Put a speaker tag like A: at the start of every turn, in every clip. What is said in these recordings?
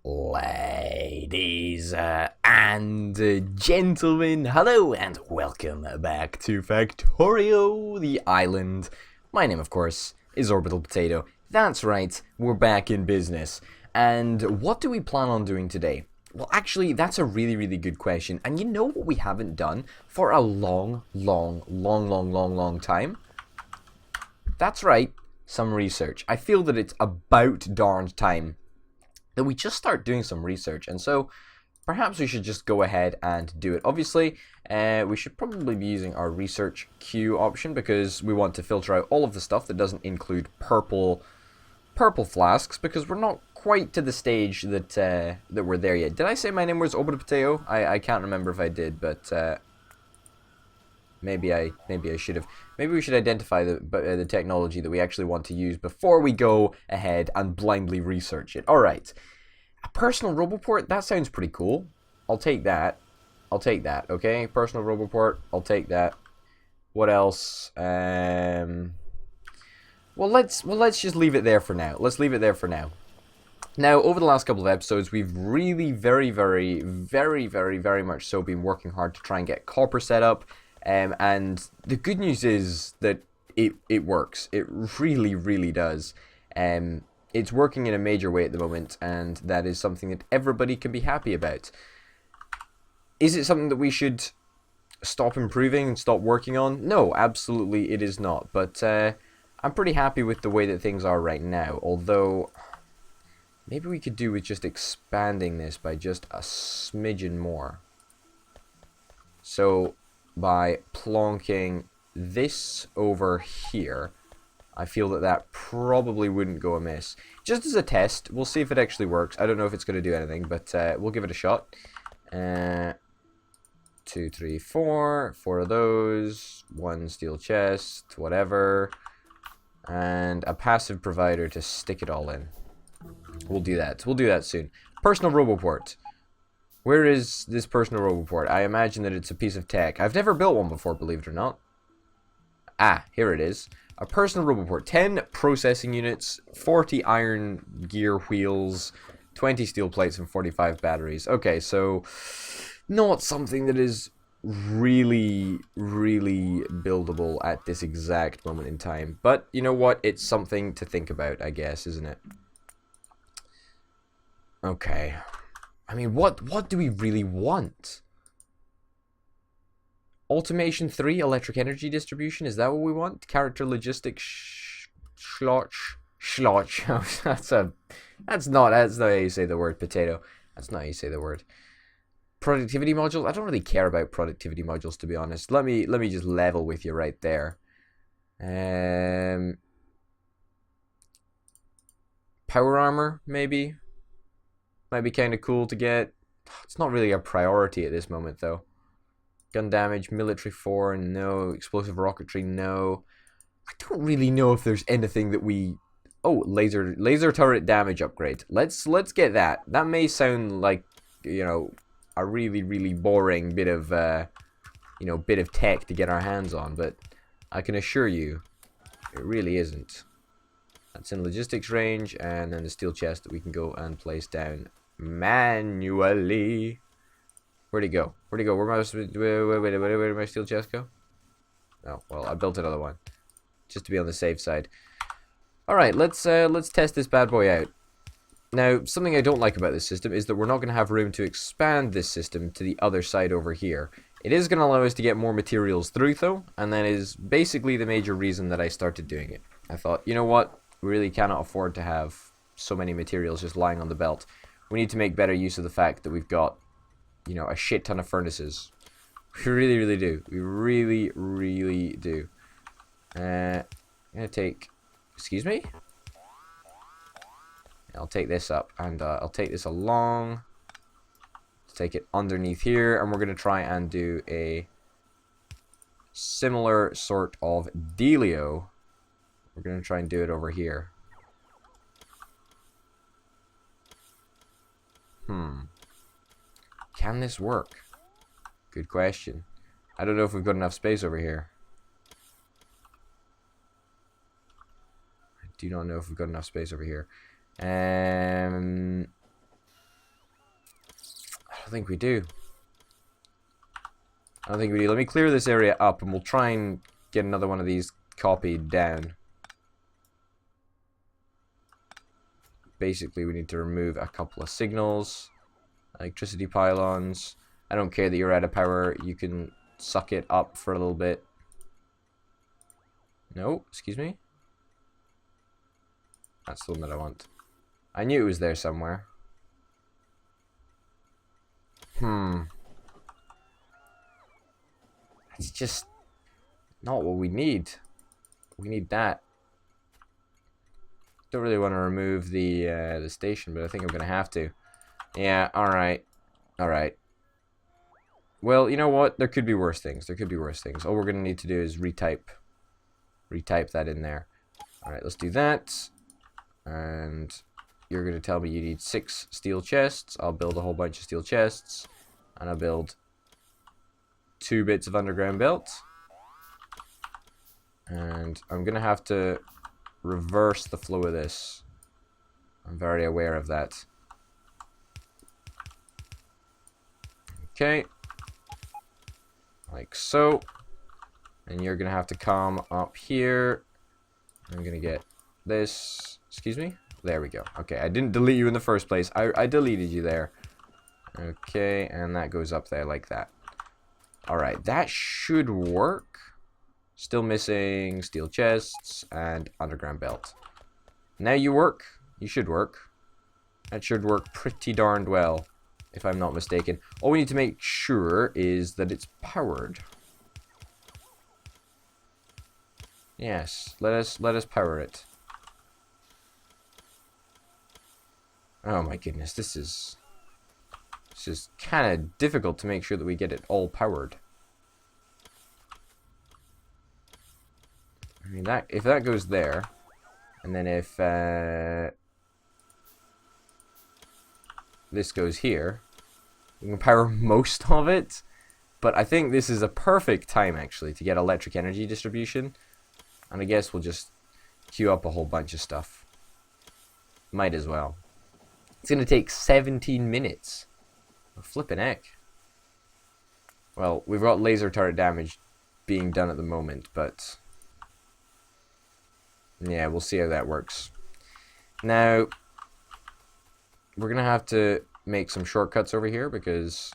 A: Ladies and gentlemen, hello and welcome back to Factorio, the island. My name, of course, is Orbital Potato. That's right, we're back in business. And what do we plan on doing today? Well, actually, that's a really good question. And you know what we haven't done for a long time? That's right, some research. I feel that it's about darned time that we just start doing some research, and so perhaps we should just go ahead and do it. Obviously, we should probably be using our research queue option because we want to filter out all of the stuff that doesn't include purple flasks, because we're not quite to the stage that that we're there yet. Did I say my name was Orbital Potato? I can't remember if I did, but maybe I should have. Maybe we should identify the technology that we actually want to use before we go ahead and blindly research it. All right, a personal roboport. That sounds pretty cool. I'll take that. Okay, personal roboport. I'll take that. What else? Well, let's just leave it there for now. Let's leave it there for now. Now, over the last couple of episodes, we've really very much so been working hard to try and get copper set up. And the good news is that it works. It really does. It's working in a major way at the moment, and that is something that everybody can be happy about. Is it something that we should stop improving and stop working on? No, absolutely it is not. But I'm pretty happy with the way that things are right now, although maybe we could do with just expanding this by just a smidgen more. So by plonking this over here, I feel that probably wouldn't go amiss. Just as a test, we'll see if it actually works. I don't know if it's going to do anything, but we'll give it a shot. 2, 3, 4. 4 of those. 1 steel chest, whatever. And a passive provider to stick it all in. We'll do that. We'll do that soon. Personal roboport. Where is this personal roboport? I imagine that it's a piece of tech. I've never built one before, believe it or not. Ah, here it is. A personal roboport. 10 processing units, 40 iron gear wheels, 20 steel plates, and 45 batteries. Okay, so not something that is really buildable at this exact moment in time. But you know what? It's something to think about, I guess, isn't it? Okay. I mean, what do we really want? Automation 3, electric energy distribution, is that what we want? Character logistics, schloch. That's not how you say the word, potato. That's not how you say the word. Productivity modules? I don't really care about productivity modules, to be honest. Let me just level with you right there. Power armor, maybe. Might be kind of cool to get. It's not really a priority at this moment, though. Gun damage, military 4, no. Explosive rocketry, no. I don't really know if there's anything that we... Oh, laser turret damage upgrade. Let's get that. That may sound like, you know, a really boring bit of, bit of tech to get our hands on, but I can assure you, it really isn't. That's in logistics range, and then the steel chest that we can go and place down manually. Where'd he go? Where'd he go? Where did my steel chest go? Oh, well, I built another one just to be on the safe side. All right, let's test this bad boy out. Now, something I don't like about this system is that we're not going to have room to expand this system to the other side over here. It is going to allow us to get more materials through, though, and that is basically the major reason that I started doing it. I thought, you know what? We really cannot afford to have so many materials just lying on the belt. We need to make better use of the fact that we've got, you know, a shit ton of furnaces. We really do. We really do. I'm gonna take... Excuse me? I'll take this up, and I'll take this along. Let's take it underneath here, and we're gonna try and do a similar sort of dealio. We're going to try and do it over here. Can this work? Good question. I don't know if we've got enough space over here. I do not know if we've got enough space over here. don't think we do. I don't think we do. Let me clear this area up and we'll try and get another one of these copied down. Basically, we need to remove a couple of signals. Electricity pylons. I don't care that you're out of power. You can suck it up for a little bit. No, excuse me. That's the one that I want. I knew it was there somewhere. It's just not what we need. We need that. Don't really want to remove the station, but I think I'm gonna have to. Yeah. All right. All right. Well, you know what? There could be worse things. There could be worse things. All we're gonna need to do is retype that in there. All right. Let's do that. And you're gonna tell me you need 6 steel chests. I'll build a whole bunch of steel chests, and I'll build 2 bits of underground belt. And I'm gonna have to reverse the flow of this. I'm very aware of that. Okay. Like so. And you're gonna have to come up here. I'm gonna get this. Excuse me? There we go. Okay, I didn't delete you in the first place. I deleted you there. Okay, and that goes up there like that. Alright, that should work. Still missing steel chests and underground belt. Now you work. You should work. That should work pretty darned well, if I'm not mistaken. All we need to make sure is that it's powered. Yes, let us power it. Oh my goodness, this is kind of difficult to make sure that we get it all powered. I mean, that if that goes there, and then if this goes here, we can power most of it. But I think this is a perfect time, actually, to get electric energy distribution. And I guess we'll just queue up a whole bunch of stuff. Might as well. It's going to take 17 minutes. Oh, flippin' heck. Well, we've got laser turret damage being done at the moment, but yeah, we'll see how that works. Now, we're going to have to make some shortcuts over here because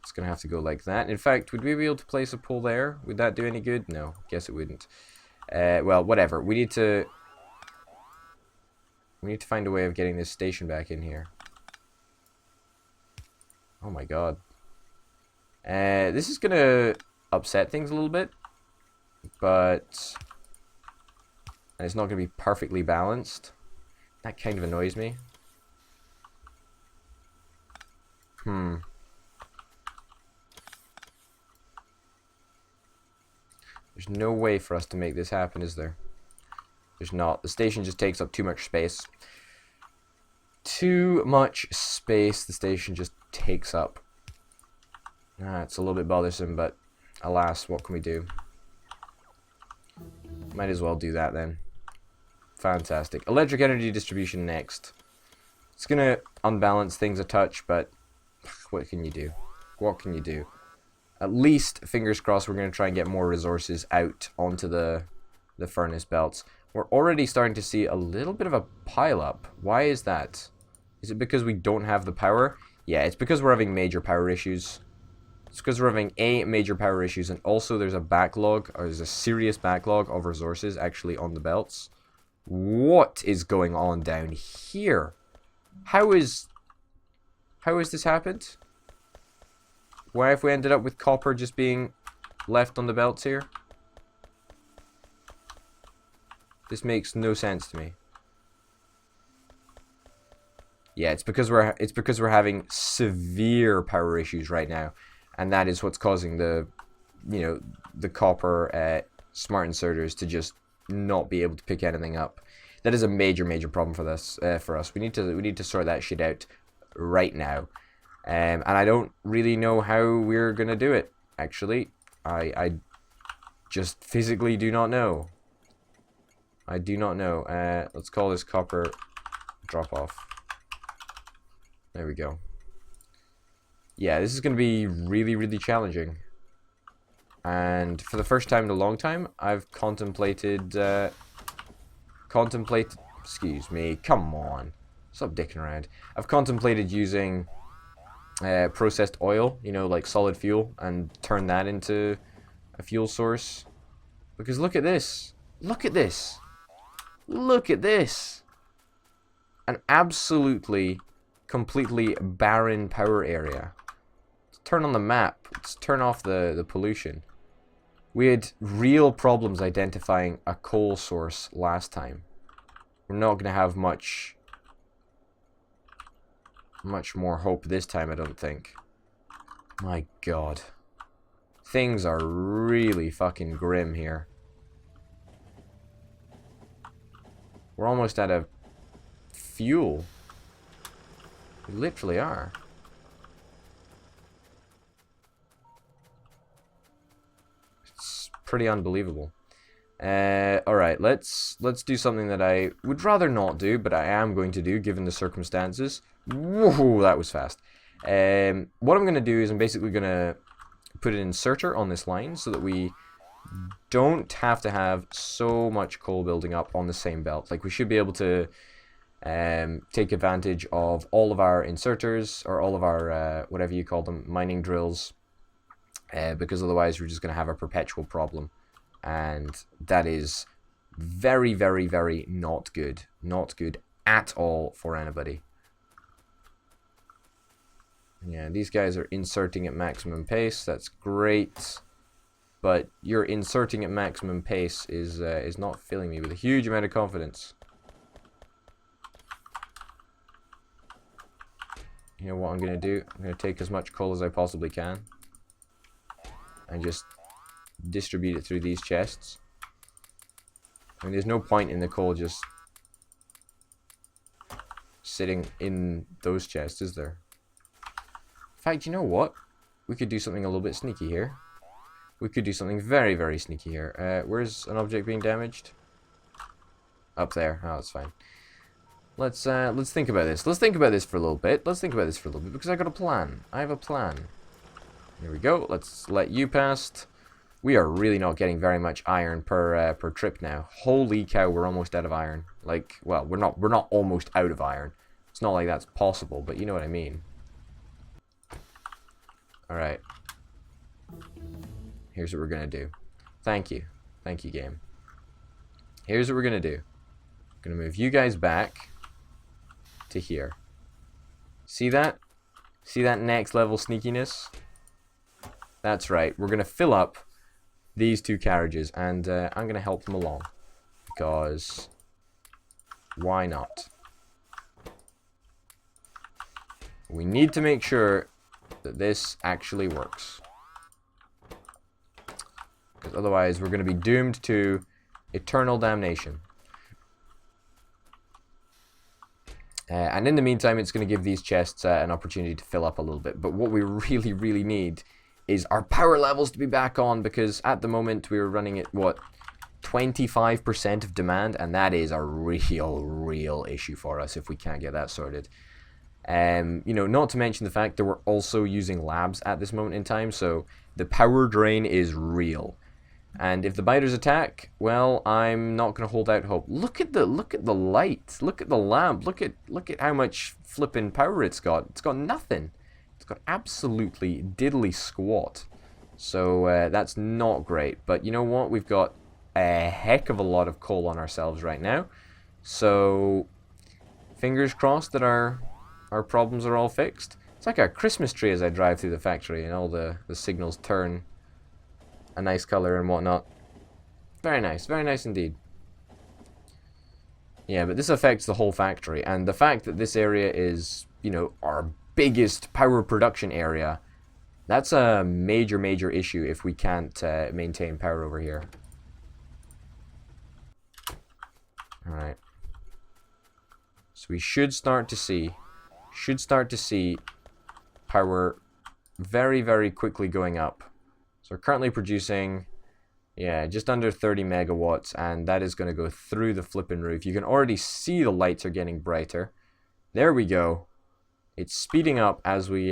A: it's going to have to go like that. In fact, would we be able to place a pole there? Would that do any good? No, guess it wouldn't. Well, whatever. We need to find a way of getting this station back in here. Oh my god. This is gonna upset things a little bit, but it's not gonna be perfectly balanced. That kind of annoys me. There's no way for us to make this happen, is there? There's not. The station just takes up too much space. Too much space the station just takes up. It's a little bit bothersome, but alas, what can we do? Might as well do that then. Fantastic. Electric energy distribution next. It's gonna unbalance things a touch, but what can you do? What can you do? At least, fingers crossed, we're going to try and get more resources out onto the furnace belts. We're already starting to see a little bit of a pile-up. Why is that? Is it because we don't have the power? Yeah, it's because we're having major power issues. It's because we're having major power issues, and also there's a backlog, or there's a serious backlog of resources actually on the belts. What is going on down here? How has this happened? Why have we ended up with copper just being left on the belts here? This makes no sense to me. Yeah, it's because we're having severe power issues right now, and that is what's causing the copper smart inserters to just not be able to pick anything up. That is a major problem for this for us. We need to sort that shit out right now. And I don't really know how we're gonna do it, actually. I just physically do not know. I do not know. Let's call this copper drop off. There we go. Yeah, this is going to be really, really challenging. And for the first time in a long time, I've contemplated, excuse me, come on. Stop dicking around. I've contemplated using processed oil, you know, like solid fuel, and turn that into a fuel source. Because look at this. Look at this. Look at this. An absolutely, completely barren power area. Let's turn on the map. Let's turn off the pollution. We had real problems identifying a coal source last time. We're not going to have much more hope this time, I don't think. My god. Things are really fucking grim here. We're almost out of fuel. We literally are. It's pretty unbelievable. Alright, let's do something that I would rather not do, but I am going to do given the circumstances. Whoa, that was fast. What I'm going to do is I'm basically going to put an inserter on this line so that we don't have to have so much coal building up on the same belt. Like, we should be able to take advantage of all of our inserters, or all of our, whatever you call them, mining drills, because otherwise we're just going to have a perpetual problem. And that is very, very, very not good. Not good at all for anybody. Yeah, these guys are inserting at maximum pace. That's great. But your inserting at maximum pace is not filling me with a huge amount of confidence. You know what I'm going to do? I'm going to take as much coal as I possibly can. And just distribute it through these chests. I mean, there's no point in the coal just sitting in those chests, is there? In fact, you know what? We could do something a little bit sneaky here. We could do something very, very sneaky here. Where's an object being damaged? Up there. Oh, that's fine. Let's think about this. Let's think about this for a little bit. Because I got a plan. I have a plan. Here we go. Let's let you past. We are really not getting very much iron per trip now. Holy cow, we're almost out of iron. Like, well, we're not almost out of iron. It's not like that's possible, but you know what I mean. Alright. Here's what we're gonna do. Thank you. Thank you, game. Here's what we're gonna do. I'm gonna move you guys back to here. See that? See that next level sneakiness? That's right. We're gonna fill up these two carriages, and I'm gonna help them along. Because why not? We need to make sure that this actually works. Because otherwise we're going to be doomed to eternal damnation. And in the meantime, it's going to give these chests an opportunity to fill up a little bit. But what we really, really need is our power levels to be back on, because at the moment we're running at, what, 25% of demand, and that is a real issue for us if we can't get that sorted. You know, not to mention the fact that we're also using labs at this moment in time, so the power drain is real. And if the biters attack, well, I'm not going to hold out hope. Look at the light. Look at the lamp. Look at how much flipping power it's got. It's got nothing. It's got absolutely diddly squat. So that's not great. But you know what? We've got a heck of a lot of coal on ourselves right now. So fingers crossed that our problems are all fixed. It's like a Christmas tree as I drive through the factory, and all the signals turn a nice color and whatnot. Very nice indeed. Yeah, but this affects the whole factory, and the fact that this area is, you know, our biggest power production area, that's a major issue if we can't maintain power over here. Alright. So we should start to see power very quickly going up. So we're currently producing, yeah, just under 30 megawatts, and that is going to go through the flipping roof. You can already see the lights are getting brighter. There we go. It's speeding up as we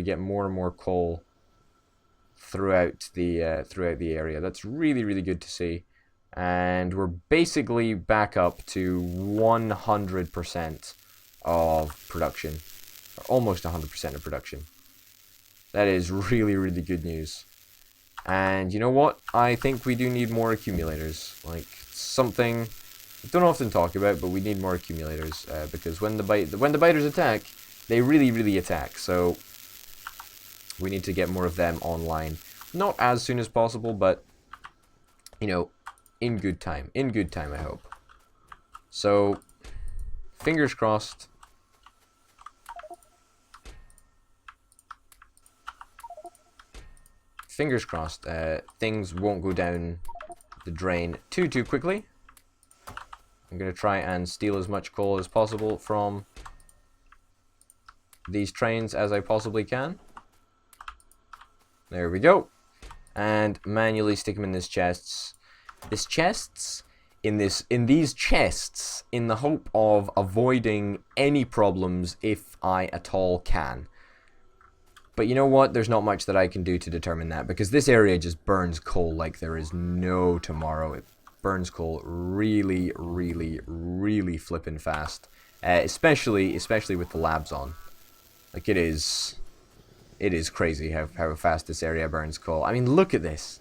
A: get more and more coal throughout the area. That's really, really good to see. And we're basically back up to 100% of production. Or almost 100% of production. That is really, really good news. And you know what? I think we do need more accumulators. Like, something we don't often talk about, but we need more accumulators. Because when the biters attack, they really, really attack. So we need to get more of them online. Not as soon as possible, but, you know, in good time. In good time, I hope. So, fingers crossed. Fingers crossed, things won't go down the drain too quickly. I'm going to try and steal as much coal as possible from these trains as I possibly can. There we go. And manually stick them in these chests. In these chests, in the hope of avoiding any problems if I at all can. But you know what? There's not much that I can do to determine that, because this area just burns coal like there is no tomorrow. It burns coal really, really, really flippin' fast. Especially with the labs on. Like, it is crazy how fast this area burns coal. I mean, look at this.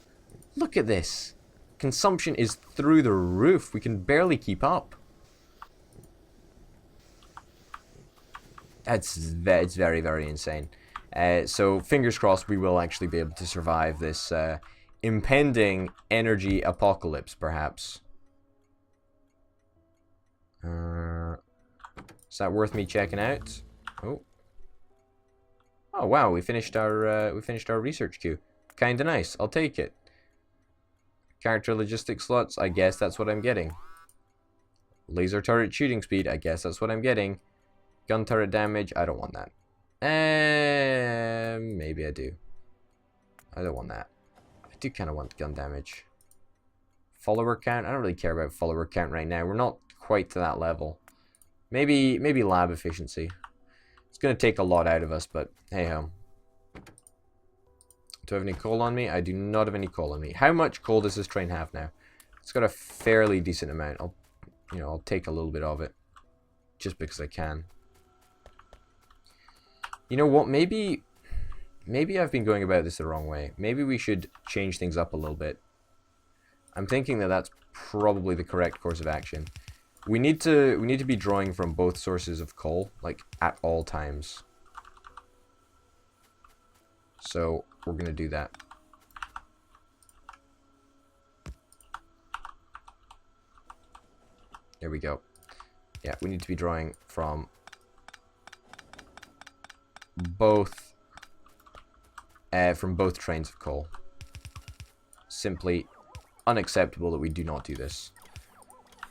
A: Look at this. Consumption is through the roof. We can barely keep up. It's very, very insane. So, fingers crossed we will actually be able to survive this impending energy apocalypse, perhaps. Is that worth me checking out? Oh. Oh wow, we finished our research queue. Kinda nice. I'll take it. Character logistics slots. I guess that's what I'm getting. Laser turret shooting speed. I guess that's what I'm getting. Gun turret damage. I don't want that. Maybe I do. I don't want that. I do kind of want gun damage. Follower count. I don't really care about follower count right now. We're not quite to that level. Maybe lab efficiency. It's going to take a lot out of us, but hey-ho. Do I have any coal on me? I do not have any coal on me. How much coal does this train have now? It's got a fairly decent amount. I'll take a little bit of it. Just because I can. You know what? Maybe I've been going about this the wrong way. Maybe we should change things up a little bit. I'm thinking that that's probably the correct course of action. We need to be drawing from both sources of coal, like, at all times. So, we're going to do that. There we go. Yeah, we need to be drawing from both trains of coal. Simply unacceptable that we do not do this.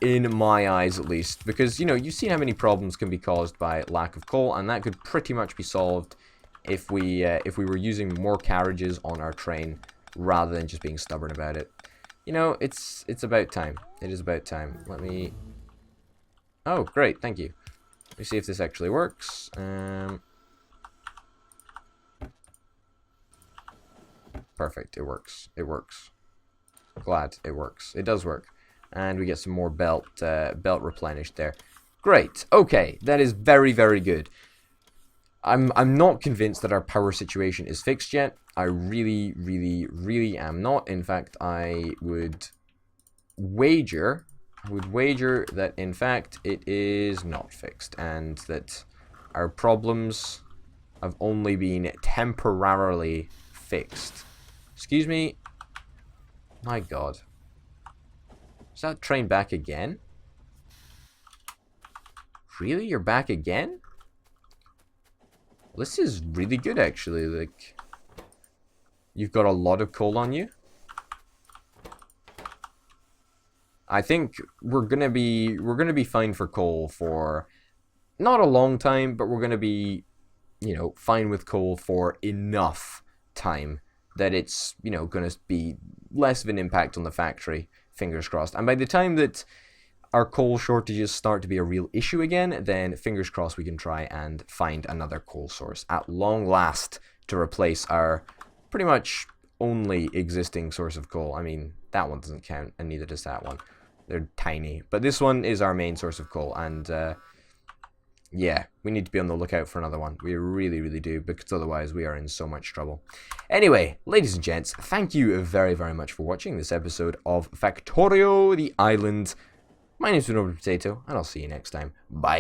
A: In my eyes, at least. Because, you know, you've seen how many problems can be caused by lack of coal, and that could pretty much be solved if we were using more carriages on our train rather than just being stubborn about it. You know, it's about time. It is about time. Let me... Oh, great, thank you. Let me see if this actually works. Perfect, it works. It works. Glad it works. It does work. And we get some more belt replenished there. Great. Okay, that is very, very good. I'm not convinced that our power situation is fixed yet. I really, really, really am not. In fact, I would wager that in fact it is not fixed, and that our problems have only been temporarily fixed. Excuse me. My God. Is that train back again? Really? You're back again? Well, this is really good, actually. Like, you've got a lot of coal on you. I think we're gonna be fine for coal for not a long time, but we're gonna be, you know, fine with coal for enough time that it's, you know, gonna be less of an impact on the factory. Fingers crossed. And by the time that our coal shortages start to be a real issue again, then fingers crossed we can try and find another coal source at long last to replace our pretty much only existing source of coal. I mean, that one doesn't count, and neither does that one. They're tiny. But this one is our main source of coal, and yeah, we need to be on the lookout for another one. We really, really do, because otherwise we are in so much trouble. Anyway, ladies and gents, thank you very, very much for watching this episode of Factorio, the island. My name's Been Potato, and I'll see you next time. Bye.